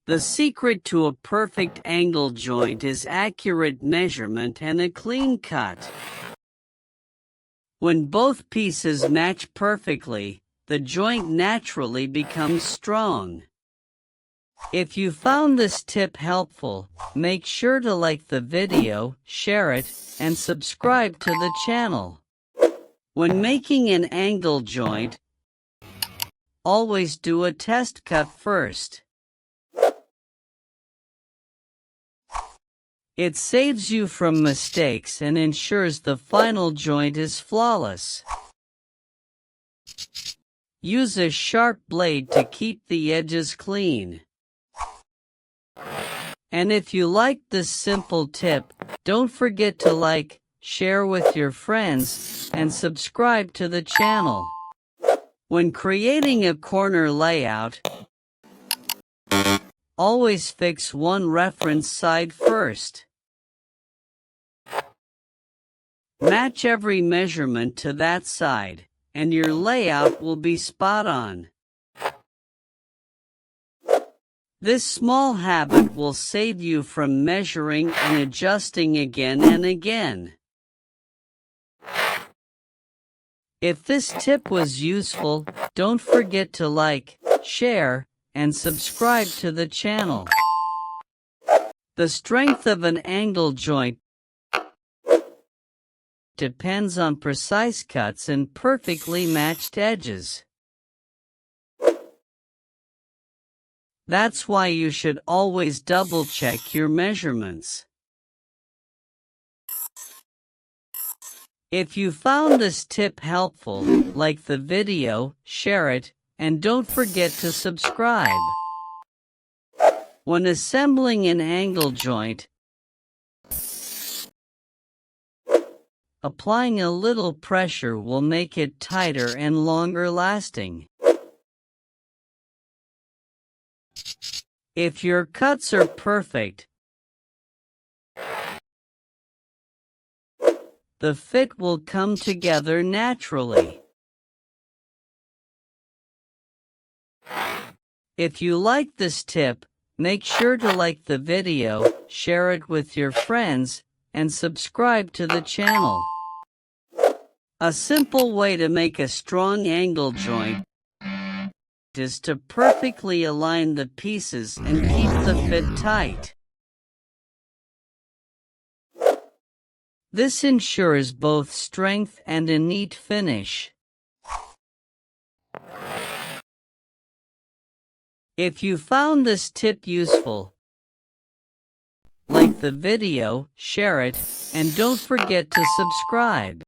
The secret to a perfect angle joint is accurate measurement and a clean cut. When both pieces match perfectly, the joint naturally becomes strong. If you found this tip helpful, make sure to like the video, share it, and subscribe to the channel. When making an angle joint, always do a test cut first. It saves you from mistakes and ensures the final joint is flawless. Use a sharp blade to keep the edges clean. And if you liked this simple tip, don't forget to like, share with your friends, and subscribe to the channel. When creating a corner layout, always fix one reference side first. Match every measurement to that side, and your layout will be spot on. This small habit will save you from measuring and adjusting again and again. If this tip was useful, don't forget to like, share, and subscribe to the channel. The strength of an angle joint depends on precise cuts and perfectly matched edges. That's why you should always double-check your measurements. If you found this tip helpful, like the video, share it, and don't forget to subscribe. When assembling an angle joint, applying a little pressure will make it tighter and longer lasting. If your cuts are perfect, the fit will come together naturally. If you like this tip, make sure to like the video, share it with your friends, and subscribe to the channel. A simple way to make a strong angle joint is to perfectly align the pieces and keep the fit tight. This ensures both strength and a neat finish. If you found this tip useful, like the video, share it, and don't forget to subscribe.